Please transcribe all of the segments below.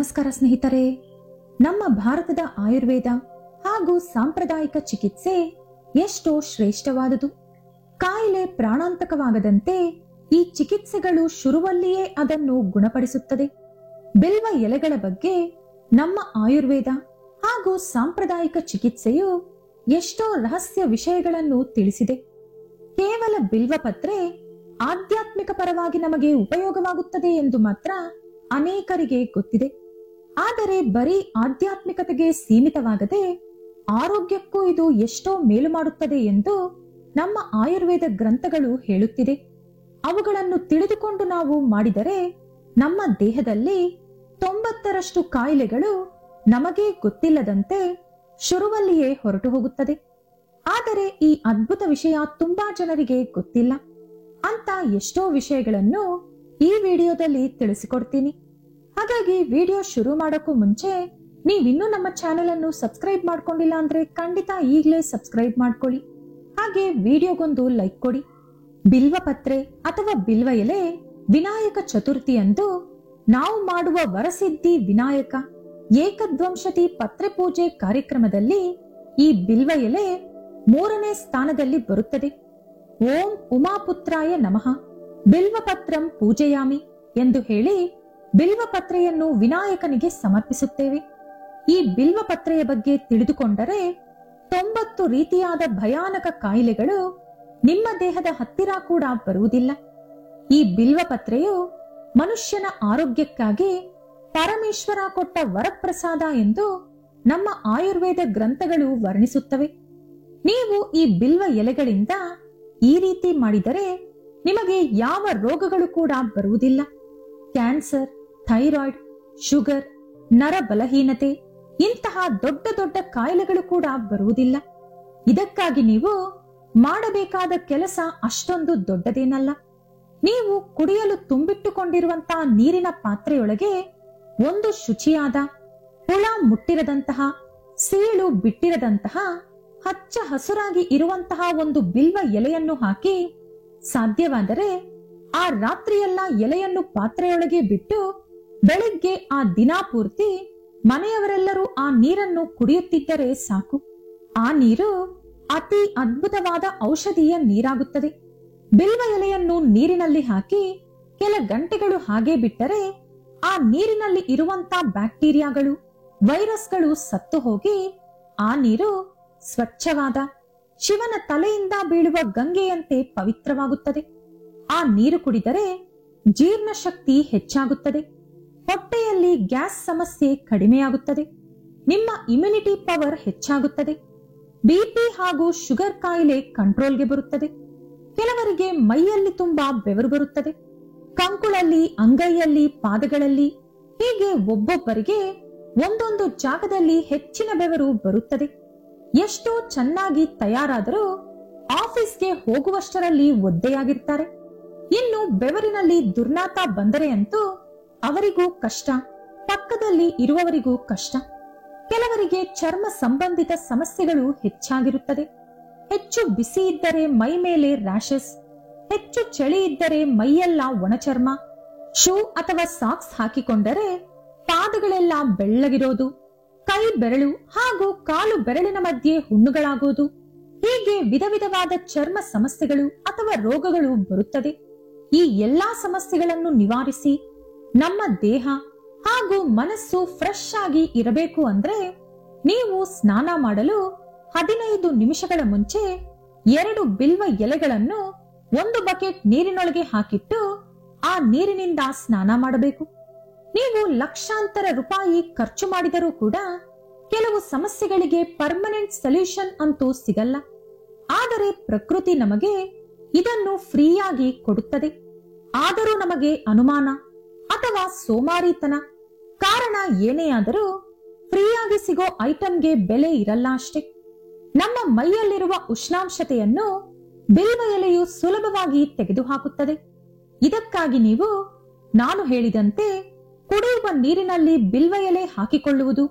ನಮಸ್ಕಾರ ಸ್ನೇಹಿತರೆ. ನಮ್ಮ ಭಾರತದ ಆಯುರ್ವೇದ ಹಾಗೂ ಸಾಂಪ್ರದಾಯಿಕ ಚಿಕಿತ್ಸೆ ಎಷ್ಟೋ ಶ್ರೇಷ್ಠವಾದುದು. ಕಾಯಿಲೆ ಪ್ರಾಣಾಂತಕವಾಗದಂತೆ ಈ ಚಿಕಿತ್ಸೆಗಳು ಶುರುವಲ್ಲಿಯೇ ಅದನ್ನು ಗುಣಪಡಿಸುತ್ತದೆ. ಬಿಲ್ವ ಎಲೆಗಳ ಬಗ್ಗೆ ನಮ್ಮ ಆಯುರ್ವೇದ ಹಾಗೂ ಸಾಂಪ್ರದಾಯಿಕ ಚಿಕಿತ್ಸೆಯು ಎಷ್ಟೋ ರಹಸ್ಯ ವಿಷಯಗಳನ್ನು ತಿಳಿಸಿದೆ. ಕೇವಲ ಬಿಲ್ವಪತ್ರೆ ಆಧ್ಯಾತ್ಮಿಕ ಪರವಾಗಿ ನಮಗೆ ಉಪಯೋಗವಾಗುತ್ತದೆ ಎಂದು ಮಾತ್ರ ಅನೇಕರಿಗೆ ಗೊತ್ತಿದೆ. ಆದರೆ ಬರೀ ಆಧ್ಯಾತ್ಮಿಕತೆಗೆ ಸೀಮಿತವಾಗದೆ ಆರೋಗ್ಯಕ್ಕೂ ಇದು ಎಷ್ಟೋ ಮೇಲು ಮಾಡುತ್ತದೆ ಎಂದು ನಮ್ಮ ಆಯುರ್ವೇದ ಗ್ರಂಥಗಳು ಹೇಳುತ್ತಿದೆ. ಅವುಗಳನ್ನು ತಿಳಿದುಕೊಂಡು ನಾವು ಮಾಡಿದರೆ ನಮ್ಮ ದೇಹದಲ್ಲಿ 90ರಷ್ಟು ಕಾಯಿಲೆಗಳು ನಮಗೆ ಗೊತ್ತಿಲ್ಲದಂತೆ ಶುರುವಲ್ಲಿಯೇ ಹೊರಟು ಹೋಗುತ್ತದೆ. ಆದರೆ ಈ ಅದ್ಭುತ ವಿಷಯ ತುಂಬಾ ಜನರಿಗೆ ಗೊತ್ತಿಲ್ಲ. ಅಂತ ಎಷ್ಟೋ ವಿಷಯಗಳನ್ನು ಈ ವಿಡಿಯೋದಲ್ಲಿ ತಿಳಿಸಿಕೊಡ್ತೀನಿ. ಹಾಗಾಗಿ ವಿಡಿಯೋ ಶುರು ಮಾಡೋಕ್ಕೂ ಮುಂಚೆ ನೀವಿನ್ನೂ ನಮ್ಮ ಚಾನೆಲ್ ಅನ್ನು ಸಬ್ಸ್ಕ್ರೈಬ್ ಮಾಡ್ಕೊಂಡಿಲ್ಲ ಅಂದ್ರೆ ಖಂಡಿತ ಈಗಲೇ ಸಬ್ಸ್ಕ್ರೈಬ್ ಮಾಡ್ಕೊಳ್ಳಿ. ಹಾಗೆ ವಿಡಿಯೋಗೊಂದು ಲೈಕ್ ಕೊಡಿ. ಬಿಲ್ವಪತ್ರೆ ಅಥವಾ ಬಿಲ್ವ ಎಲೆ ವಿನಾಯಕ ಚತುರ್ಥಿಯಂದು ನಾವು ಮಾಡುವ ವರಸಿದ್ಧಿ ವಿನಾಯಕ ಏಕದ್ವಂಶತಿ ಪತ್ರೆ ಪೂಜೆ ಕಾರ್ಯಕ್ರಮದಲ್ಲಿ ಈ ಬಿಲ್ವ ಎಲೆ 3ನೇ ಸ್ಥಾನದಲ್ಲಿ ಬರುತ್ತದೆ. ಓಂ ಉಮಾಪುತ್ರಾಯ ನಮಃ ಬಿಲ್ವಪತ್ರಂ ಪೂಜೆಯಾಮಿ ಎಂದು ಹೇಳಿ ಬಿಲ್ವಪತ್ರೆಯನ್ನು ವಿನಾಯಕನಿಗೆ ಸಮರ್ಪಿಸುತ್ತೇವೆ. ಈ ಬಿಲ್ವಪತ್ರೆಯ ಬಗ್ಗೆ ತಿಳಿದುಕೊಂಡರೆ 90 ರೀತಿಯಾದ ಭಯಾನಕ ಕಾಯಿಲೆಗಳು ನಿಮ್ಮ ದೇಹದ ಹತ್ತಿರ ಕೂಡ ಬರುವುದಿಲ್ಲ. ಈ ಬಿಲ್ವಪತ್ರೆಯು ಮನುಷ್ಯನ ಆರೋಗ್ಯಕ್ಕಾಗಿ ಪರಮೇಶ್ವರ ಕೊಟ್ಟ ವರಪ್ರಸಾದ ಎಂದು ನಮ್ಮ ಆಯುರ್ವೇದ ಗ್ರಂಥಗಳು ವರ್ಣಿಸುತ್ತವೆ. ನೀವು ಈ ಬಿಲ್ವ ಎಲೆಗಳಿಂದ ಈ ರೀತಿ ಮಾಡಿದರೆ ನಿಮಗೆ ಯಾವ ರೋಗಗಳು ಕೂಡ ಬರುವುದಿಲ್ಲ. ಕ್ಯಾನ್ಸರ್, ಥೈರಾಯ್ಡ್, ಶುಗರ್, ನರ ಬಲಹೀನತೆ ಇಂತಹ ದೊಡ್ಡ ದೊಡ್ಡ ಕಾಯಿಲೆಗಳು ಕೂಡ ಬರುವುದಿಲ್ಲ. ಇದಕ್ಕಾಗಿ ನೀವು ಮಾಡಬೇಕಾದ ಕೆಲಸ ಅಷ್ಟೊಂದು ದೊಡ್ಡದೇನಲ್ಲ. ನೀವು ಕುಡಿಯಲು ತುಂಬಿಟ್ಟುಕೊಂಡಿರುವಂತಹ ನೀರಿನ ಪಾತ್ರೆಯೊಳಗೆ ಒಂದು ಶುಚಿಯಾದ ಹುಳ ಮುಟ್ಟಿರದಂತಹ ಸೀಳು ಬಿಟ್ಟಿರದಂತಹ ಹಚ್ಚ ಹಸುರಾಗಿ ಇರುವಂತಹ ಒಂದು ಬಿಲ್ವ ಎಲೆಯನ್ನು ಹಾಕಿ ಸಾಧ್ಯವಾದರೆ ಆ ರಾತ್ರಿಯೆಲ್ಲ ಎಲೆಯನ್ನು ಪಾತ್ರೆಯೊಳಗೆ ಬಿಟ್ಟು ಬೆಳಿಗ್ಗೆ ಆ ದಿನ ಪೂರ್ತಿ ಮನೆಯವರೆಲ್ಲರೂ ಆ ನೀರನ್ನು ಕುಡಿಯುತ್ತಿದ್ದರೆ ಸಾಕು. ಆ ನೀರು ಅತಿ ಅದ್ಭುತವಾದ ಔಷಧೀಯ ನೀರಾಗುತ್ತದೆ. ಬಿಲ್ವ ಎಲೆಯನ್ನು ನೀರಿನಲ್ಲಿ ಹಾಕಿ ಕೆಲ ಗಂಟೆಗಳು ಹಾಗೆ ಬಿಟ್ಟರೆ ಆ ನೀರಿನಲ್ಲಿ ಇರುವಂತಹ ಬ್ಯಾಕ್ಟೀರಿಯಾಗಳು, ವೈರಸ್ಗಳು ಸತ್ತು ಹೋಗಿ ಆ ನೀರು ಸ್ವಚ್ಛವಾದ ಶಿವನ ತಲೆಯಿಂದ ಬೀಳುವ ಗಂಗೆಯಂತೆ ಪವಿತ್ರವಾಗುತ್ತದೆ. ಆ ನೀರು ಕುಡಿದರೆ ಜೀರ್ಣಶಕ್ತಿ ಹೆಚ್ಚಾಗುತ್ತದೆ. ಹೊಟ್ಟೆಯಲ್ಲಿ ಗ್ಯಾಸ್ ಸಮಸ್ಯೆ ಕಡಿಮೆಯಾಗುತ್ತದೆ. ನಿಮ್ಮ ಇಮ್ಯುನಿಟಿ ಪವರ್ ಹೆಚ್ಚಾಗುತ್ತದೆ. ಬಿಪಿ ಹಾಗೂ ಶುಗರ್ ಕಾಯಿಲೆ ಕಂಟ್ರೋಲ್ಗೆ ಬರುತ್ತದೆ. ಕೆಲವರಿಗೆ ಮೈಯಲ್ಲಿ ತುಂಬಾ ಬೆವರು ಬರುತ್ತದೆ. ಕಂಕುಳಲ್ಲಿ, ಅಂಗೈಯಲ್ಲಿ, ಪಾದಗಳಲ್ಲಿ ಹೀಗೆ ಒಬ್ಬೊಬ್ಬರಿಗೆ ಒಂದೊಂದು ಜಾಗದಲ್ಲಿ ಹೆಚ್ಚಿನ ಬೆವರು ಬರುತ್ತದೆ. ಎಷ್ಟೋ ಚೆನ್ನಾಗಿ ತಯಾರಾದರೂ ಆಫೀಸ್ಗೆ ಹೋಗುವಷ್ಟರಲ್ಲಿ ಒದ್ದೆಯಾಗಿರ್ತಾರೆ. ಇನ್ನು ಬೆವರಿನಲ್ಲಿ ದುರ್ನಾತ ಬಂದರೆ ಅಂತೂ ಅವರಿಗೂ ಕಷ್ಟ, ಪಕ್ಕದಲ್ಲಿ ಇರುವವರಿಗೂ ಕಷ್ಟ. ಕೆಲವರಿಗೆ ಚರ್ಮ ಸಂಬಂಧಿತ ಸಮಸ್ಯೆಗಳು ಹೆಚ್ಚಾಗಿರುತ್ತದೆ. ಹೆಚ್ಚು ಬಿಸಿ ಇದ್ದರೆ ಮೈ ಮೇಲೆ ರ್ಯಾಷಸ್, ಹೆಚ್ಚು ಚಳಿ ಇದ್ದರೆ ಮೈಯೆಲ್ಲ ಒಣಚರ್ಮ, ಶೂ ಅಥವಾ ಸಾಕ್ಸ್ ಹಾಕಿಕೊಂಡರೆ ಪಾದಗಳೆಲ್ಲ ಬೆಳ್ಳಗಿರೋದು, ಕೈ ಬೆರಳು ಹಾಗೂ ಕಾಲು ಬೆರಳಿನ ಮಧ್ಯೆ ಹುಣ್ಣುಗಳಾಗುವುದು, ಹೀಗೆ ವಿಧ ವಿಧವಾದ ಚರ್ಮ ಸಮಸ್ಯೆಗಳು ಅಥವಾ ರೋಗಗಳು ಬರುತ್ತದೆ. ಈ ಎಲ್ಲಾ ಸಮಸ್ಯೆಗಳನ್ನು ನಿವಾರಿಸಿ ನಮ್ಮ ದೇಹ ಹಾಗೂ ಮನಸ್ಸು ಫ್ರೆಶ್ ಆಗಿ ಇರಬೇಕು ಅಂದ್ರೆ ನೀವು ಸ್ನಾನ ಮಾಡಲು 15 ನಿಮಿಷಗಳ ಮುಂಚೆ 2 ಬಿಲ್ವ ಎಲೆಗಳನ್ನು 1 ಬಕೆಟ್ ನೀರಿನೊಳಗೆ ಹಾಕಿಟ್ಟು ಆ ನೀರಿನಿಂದ ಸ್ನಾನ ಮಾಡಬೇಕು. ನೀವು ಲಕ್ಷಾಂತರ ರೂಪಾಯಿ ಖರ್ಚು ಮಾಡಿದರೂ ಕೂಡ ಕೆಲವು ಸಮಸ್ಯೆಗಳಿಗೆ ಪರ್ಮನೆಂಟ್ ಸೊಲ್ಯೂಷನ್ ಅಂತೂ ಸಿಗಲ್ಲ. ಆದರೆ ಪ್ರಕೃತಿ ನಮಗೆ ಇದನ್ನು ಫ್ರೀಯಾಗಿ ಕೊಡುತ್ತದೆ. ಆದರೂ ನಮಗೆ ಅನುಮಾನ ಅಥವಾ ಸೋಮಾರಿತನ, ಕಾರಣ ಏನೇ ಆದರೂ ಫ್ರೀಯಾಗಿ ಸಿಗೋ ಐಟಂಗೆ ಬೆಲೆ ಇರಲ್ಲ ಅಷ್ಟೇ. ನಮ್ಮ ಮೈಯಲ್ಲಿರುವ ಉಷ್ಣಾಂಶತೆಯನ್ನು ಬಿಲ್ವ ಎಲೆಯು ಸುಲಭವಾಗಿ ತೆಗೆದುಹಾಕುತ್ತದೆ. ಇದಕ್ಕಾಗಿ ನೀವು ನಾನು ಹೇಳಿದಂತೆ ಕುಡಿಯುವ ನೀರಿನಲ್ಲಿ ಬಿಲ್ವ ಎಲೆ ಹಾಕಿಕೊಳ್ಳುವುದು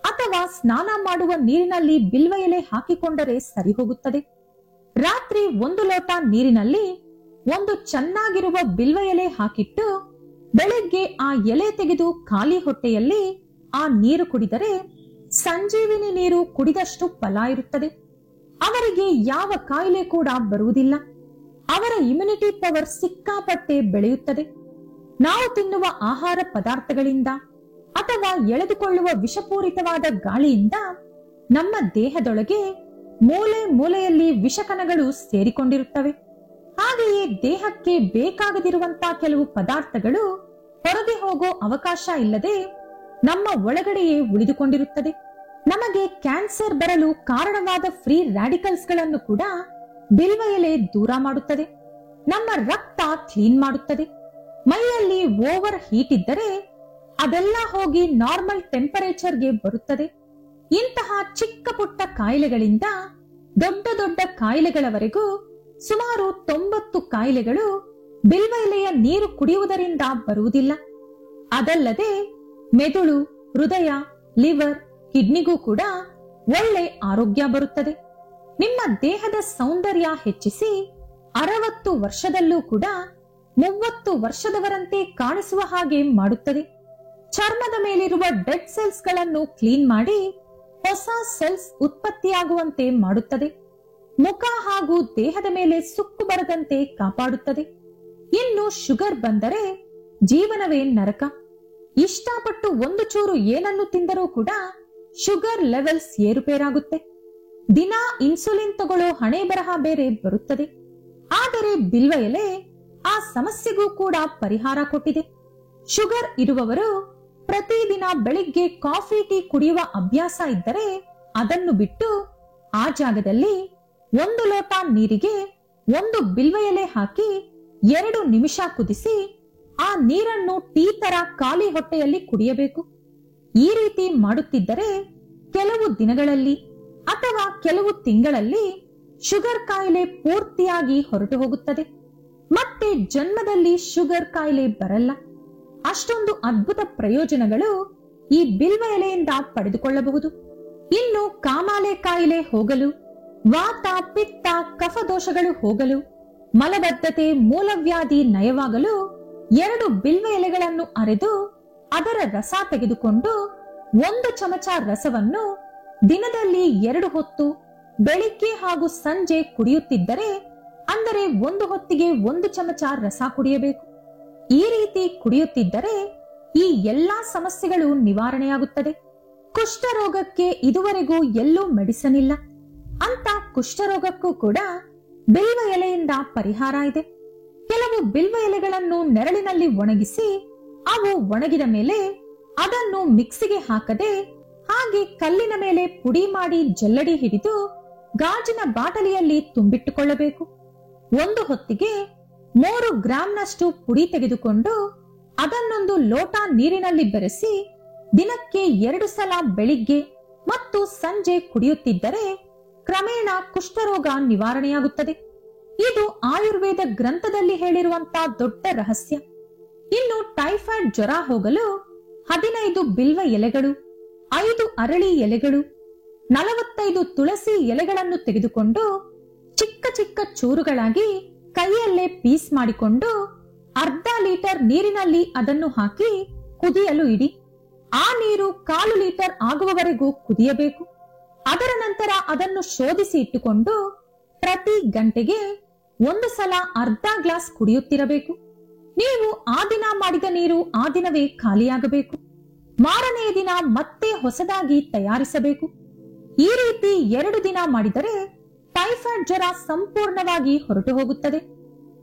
ಅಥವಾ ಸ್ನಾನ ಮಾಡುವ ನೀರಿನಲ್ಲಿ ಬಿಲ್ವ ಎಲೆ ಹಾಕಿಕೊಂಡರೆ ಸರಿ ಹೋಗುತ್ತದೆ. ರಾತ್ರಿ 1 ಲೋಟ ನೀರಿನಲ್ಲಿ ಒಂದು ಚೆನ್ನಾಗಿರುವ ಬಿಲ್ವ ಎಲೆ ಹಾಕಿಟ್ಟು ಬೆಳಗ್ಗೆ ಆ ಎಲೆ ತೆಗೆದು ಖಾಲಿ ಹೊಟ್ಟೆಯಲ್ಲಿ ಆ ನೀರು ಕುಡಿದರೆ ಸಂಜೀವಿನಿ ನೀರು ಕುಡಿದಷ್ಟು ಫಲ ಇರುತ್ತದೆ. ಅವರಿಗೆ ಯಾವ ಕಾಯಿಲೆ ಕೂಡ ಬರುವುದಿಲ್ಲ. ಅವರ ಇಮ್ಯುನಿಟಿ ಪವರ್ ಸಿಕ್ಕಾಪಟ್ಟೆ ಬೆಳೆಯುತ್ತದೆ. ನಾವು ತಿನ್ನುವ ಆಹಾರ ಪದಾರ್ಥಗಳಿಂದ ಅಥವಾ ಎಳೆದುಕೊಳ್ಳುವ ವಿಷಪೂರಿತವಾದ ಗಾಳಿಯಿಂದ ನಮ್ಮ ದೇಹದೊಳಗೆ ಮೂಲೆ ಮೂಲೆಯಲ್ಲಿ ವಿಷಕಣಗಳು ಸೇರಿಕೊಂಡಿರುತ್ತವೆ. ಹಾಗೆಯೇ ದೇಹಕ್ಕೆ ಬೇಕಾಗದಿರುವಂತಹ ಕೆಲವು ಪದಾರ್ಥಗಳು ಹೊರಗೆ ಹೋಗೋ ಅವಕಾಶ ಇಲ್ಲದೆ ನಮ್ಮ ಒಳಗಡೆಯೇ ಉಳಿದುಕೊಂಡಿರುತ್ತದೆ. ನಮಗೆ ಕ್ಯಾನ್ಸರ್ ಬರಲು ಕಾರಣವಾದ ಫ್ರೀ ರಾಡಿಕಲ್ಸ್ ಗಳನ್ನು ಕೂಡ ಬಿಲ್ವ ಎಲೆ ದೂರ ಮಾಡುತ್ತದೆ. ನಮ್ಮ ರಕ್ತ ಕ್ಲೀನ್ ಮಾಡುತ್ತದೆ. ಮೈಯಲ್ಲಿ ಓವರ್ ಹೀಟ್ ಇದ್ದರೆ ಅದೆಲ್ಲ ಹೋಗಿ ನಾರ್ಮಲ್ ಟೆಂಪರೇಚರ್ಗೆ ಬರುತ್ತದೆ. ಇಂತಹ ಚಿಕ್ಕ ಪುಟ್ಟ ಕಾಯಿಲೆಗಳಿಂದ ದೊಡ್ಡ ದೊಡ್ಡ ಕಾಯಿಲೆಗಳವರೆಗೂ ಸುಮಾರು 90 ಕಾಯಿಲೆಗಳು ಬಿಲ್ವ ಎಲೆಯ ನೀರು ಕುಡಿಯುವುದರಿಂದ ಬರುವುದಿಲ್ಲ. ಅದಲ್ಲದೆ ಮೆದುಳು, ಹೃದಯ, ಲಿವರ್, ಕಿಡ್ನಿಗೂ ಕೂಡ ಒಳ್ಳೆ ಆರೋಗ್ಯ ಬರುತ್ತದೆ. ನಿಮ್ಮ ದೇಹದ ಸೌಂದರ್ಯ ಹೆಚ್ಚಿಸಿ 60 ವರ್ಷದಲ್ಲೂ ಕೂಡ 30 ವರ್ಷದವರಂತೆ ಕಾಣಿಸುವ ಹಾಗೆ ಮಾಡುತ್ತದೆ. ಚರ್ಮದ ಮೇಲಿರುವ ಡೆಡ್ ಸೆಲ್ಸ್ ಗಳನ್ನು ಕ್ಲೀನ್ ಮಾಡಿ ಹೊಸ ಸೆಲ್ಸ್ ಉತ್ಪತ್ತಿಯಾಗುವಂತೆ ಮಾಡುತ್ತದೆ. ಮುಖ ಹಾಗೂ ದೇಹದ ಮೇಲೆ ಸುಕ್ಕು ಬರದಂತೆ ಕಾಪಾಡುತ್ತದೆ. ಇನ್ನು ಶುಗರ್ ಬಂದರೆ ಜೀವನವೇ ನರಕ. ಇಷ್ಟಪಟ್ಟು ಒಂದು ಚೂರು ಏನನ್ನು ತಿಂದರೂ ಕೂಡ ಶುಗರ್ ಲೆವೆಲ್ಸ್ ಏರುಪೇರಾಗುತ್ತೆ. ದಿನಾ ಇನ್ಸುಲಿನ್ ತಗೊಳ್ಳೋ ಹಣೆ ಬರಹ ಬೇರೆ ಬರುತ್ತದೆ. ಆದರೆ ಬಿಲ್ವ ಎಲೆ ಆ ಸಮಸ್ಯೆಗೂ ಕೂಡ ಪರಿಹಾರ ಕೊಟ್ಟಿದೆ. ಶುಗರ್ ಇರುವವರು ಪ್ರತಿದಿನ ಬೆಳಿಗ್ಗೆ ಕಾಫಿ ಟೀ ಕುಡಿಯುವ ಅಭ್ಯಾಸ ಇದ್ದರೆ ಅದನ್ನು ಬಿಟ್ಟು ಆ ಜಾಗದಲ್ಲಿ 1 ಲೋಟ ನೀರಿಗೆ 1 ಬಿಲ್ವ ಎಲೆ ಹಾಕಿ 2 ನಿಮಿಷ ಕುದಿಸಿ ಆ ನೀರನ್ನು ಟೀ ತರ ಖಾಲಿ ಹೊಟ್ಟೆಯಲ್ಲಿ ಕುಡಿಯಬೇಕು. ಈ ರೀತಿ ಮಾಡುತ್ತಿದ್ದರೆ ಕೆಲವು ದಿನಗಳಲ್ಲಿ ಅಥವಾ ಕೆಲವು ತಿಂಗಳಲ್ಲಿ ಶುಗರ್ ಕಾಯಿಲೆ ಪೂರ್ತಿಯಾಗಿ ಹೊರಟು ಹೋಗುತ್ತದೆ. ಮತ್ತೆ ಜನ್ಮದಲ್ಲಿ ಶುಗರ್ ಕಾಯಿಲೆ ಬರಲ್ಲ. ಅಷ್ಟೊಂದು ಅದ್ಭುತ ಪ್ರಯೋಜನಗಳು ಈ ಬಿಲ್ವ ಎಲೆಯಿಂದ ಪಡೆದುಕೊಳ್ಳಬಹುದು. ಇನ್ನು ಕಾಮಾಲೆ ಕಾಯಿಲೆ ಹೋಗಲು, ವಾತ, ಪಿತ್ತ, ಕಫ ದೋಷಗಳು ಹೋಗಲು, ಮಲಬದ್ಧತೆ, ಮೂಲವ್ಯಾಧಿ ನಯವಾಗಲು 2 ಬಿಲ್ವ ಎಲೆಗಳನ್ನು ಅರೆದು ಅದರ ರಸ ತೆಗೆದುಕೊಂಡು 1 ಚಮಚ ರಸವನ್ನು ದಿನದಲ್ಲಿ 2 ಹೊತ್ತು ಬೆಳಿಗ್ಗೆ ಹಾಗೂ ಸಂಜೆ ಕುಡಿಯುತ್ತಿದ್ದರೆ, ಅಂದರೆ 1 ಹೊತ್ತಿಗೆ 1 ಚಮಚ ರಸ ಕುಡಿಯಬೇಕು. ಈ ರೀತಿ ಕುಡಿಯುತ್ತಿದ್ದರೆ ಈ ಎಲ್ಲಾ ಸಮಸ್ಯೆಗಳು ನಿವಾರಣೆಯಾಗುತ್ತದೆ. ಕುಷ್ಠರೋಗಕ್ಕೆ ಇದುವರೆಗೂ ಎಲ್ಲೂ ಮೆಡಿಸನ್ ಇಲ್ಲ. ಅಂತ ಕುಷ್ಠರೋಗಕ್ಕೂ ಕೂಡ ಬಿಲ್ವ ಎಲೆಯಿಂದ ಪರಿಹಾರ ಇದೆ. ಕೆಲವು ಬಿಲ್ವ ಎಲೆಗಳನ್ನು ನೆರಳಿನಲ್ಲಿ ಒಣಗಿಸಿ ಅವು ಒಣಗಿದ ಮೇಲೆ ಅದನ್ನು ಮಿಕ್ಸಿಗೆ ಹಾಕದೆ ಹಾಗೆ ಕಲ್ಲಿನ ಮೇಲೆ ಪುಡಿ ಮಾಡಿ ಜಲ್ಲಡಿ ಹಿಡಿದು ಗಾಜಿನ ಬಾಟಲಿಯಲ್ಲಿ ತುಂಬಿಟ್ಟುಕೊಳ್ಳಬೇಕು. 1 ಹೊತ್ತಿಗೆ 3 ಗ್ರಾಂನಷ್ಟು ಪುಡಿ ತೆಗೆದುಕೊಂಡು ಅದನ್ನೊಂದು ಲೋಟ ನೀರಿನಲ್ಲಿ ಬೆರೆಸಿ ದಿನಕ್ಕೆ 2 ಸಲ ಬೆಳಿಗ್ಗೆ ಮತ್ತು ಸಂಜೆ ಕುಡಿಯುತ್ತಿದ್ದರೆ ಕ್ರಮೇಣ ಕುಷ್ಠರೋಗ ನಿವಾರಣೆಯಾಗುತ್ತದೆ. ಇದು ಆಯುರ್ವೇದ ಗ್ರಂಥದಲ್ಲಿ ಹೇಳಿರುವಂತಹ ದೊಡ್ಡ ರಹಸ್ಯ. ಇನ್ನು ಟೈಫಾಯ್ಡ್ ಜ್ವರ ಹೋಗಲು 15 ಬಿಲ್ವ ಎಲೆಗಳು, 5 ಅರಳಿ ಎಲೆಗಳು, 45 ತುಳಸಿ ಎಲೆಗಳನ್ನು ತೆಗೆದುಕೊಂಡು ಚಿಕ್ಕ ಚಿಕ್ಕ ಚೂರುಗಳಾಗಿ ಕೈಯಲ್ಲೇ ಪೀಸ್ ಮಾಡಿಕೊಂಡು ಅರ್ಧ ಲೀಟರ್ ನೀರಿನಲ್ಲಿ ಅದನ್ನು ಹಾಕಿ ಕುದಿಯಲು ಇಡಿ. ಆ ನೀರು 1/4 ಲೀಟರ್ ಆಗುವವರೆಗೂ ಕುದಿಯಬೇಕು. ಅದರ ನಂತರ ಅದನ್ನು ಶೋಧಿಸಿ ಇಟ್ಟುಕೊಂಡು ಪ್ರತಿ ಗಂಟೆಗೆ 1 ಸಲ ಅರ್ಧ ಗ್ಲಾಸ್ ಕುಡಿಯುತ್ತಿರಬೇಕು. ನೀವು ಆ ದಿನ ಮಾಡಿದ ನೀರು ಆ ದಿನವೇ ಖಾಲಿಯಾಗಬೇಕು. ಮಾರನೆಯ ದಿನ ಮತ್ತೆ ಹೊಸದಾಗಿ ತಯಾರಿಸಬೇಕು. ಈ ರೀತಿ 2 ದಿನ ಮಾಡಿದರೆ ಟೈಫಾಯ್ಡ್ ಜ್ವರ ಸಂಪೂರ್ಣವಾಗಿ ಹೊರಟು ಹೋಗುತ್ತದೆ.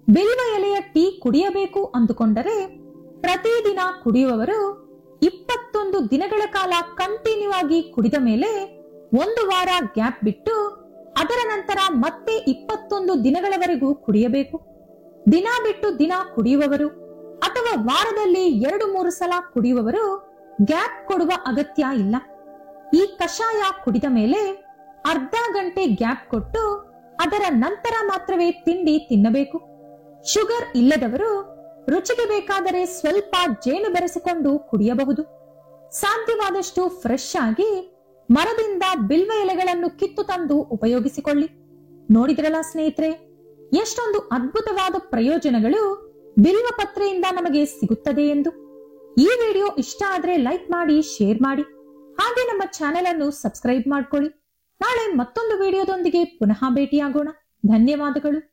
ಬಿಲ್ವ ಎಲೆಯ ಟೀ ಕುಡಿಯಬೇಕು ಅಂದುಕೊಂಡರೆ ಪ್ರತಿದಿನ ಕುಡಿಯುವವರು 21 ದಿನಗಳ ಕಾಲ ಕಂಟಿನ್ಯೂ ಆಗಿ ಕುಡಿದ ಮೇಲೆ 1 ವಾರ ಗ್ಯಾಪ್ ಬಿಟ್ಟು ಅದರ ನಂತರ ಮತ್ತೆ 21 ದಿನಗಳವರೆಗೂ ಕುಡಿಯಬೇಕು. ದಿನ ಬಿಟ್ಟು ದಿನ ಕುಡಿಯುವವರು ಅಥವಾ ವಾರದಲ್ಲಿ 2-3 ಸಲ ಕುಡಿಯುವವರು ಗ್ಯಾಪ್ ಕೊಡುವ ಅಗತ್ಯ ಇಲ್ಲ. ಈ ಕಷಾಯ ಕುಡಿದ ಮೇಲೆ ಅರ್ಧ ಗಂಟೆ ಗ್ಯಾಪ್ ಕೊಟ್ಟು ಅದರ ನಂತರ ಮಾತ್ರವೇ ತಿಂಡಿ ತಿನ್ನಬೇಕು. ಶುಗರ್ ಇಲ್ಲದವರು ರುಚಿಗೆ ಬೇಕಾದರೆ ಸ್ವಲ್ಪ ಜೇನು ಬೆರೆಸಿಕೊಂಡು ಕುಡಿಯಬಹುದು. ಸಾಧ್ಯವಾದಷ್ಟು ಫ್ರೆಶ್ ಆಗಿ ಮರದಿಂದ ಬಿಲ್ವ ಎಲೆಗಳನ್ನು ಕಿತ್ತು ತಂದು ಉಪಯೋಗಿಸಿಕೊಳ್ಳಿ. ನೋಡಿದ್ರಲ್ಲ ಸ್ನೇಹಿತರೆ, ಎಷ್ಟೊಂದು ಅದ್ಭುತವಾದ ಪ್ರಯೋಜನಗಳು ಬಿಲ್ವ ಪತ್ರೆಯಿಂದ ನಮಗೆ ಸಿಗುತ್ತದೆ ಎಂದು. ಈ ವಿಡಿಯೋ ಇಷ್ಟ ಆದ್ರೆ ಲೈಕ್ ಮಾಡಿ, ಶೇರ್ ಮಾಡಿ, ಹಾಗೆ ನಮ್ಮ ಚಾನೆಲ್ ಅನ್ನು ಸಬ್ಸ್ಕ್ರೈಬ್ ಮಾಡ್ಕೊಳ್ಳಿ. ನಾಳೆ ಮತ್ತೊಂದು ವಿಡಿಯೋದೊಂದಿಗೆ ಪುನಃ ಭೇಟಿಯಾಗೋಣ. ಧನ್ಯವಾದಗಳು.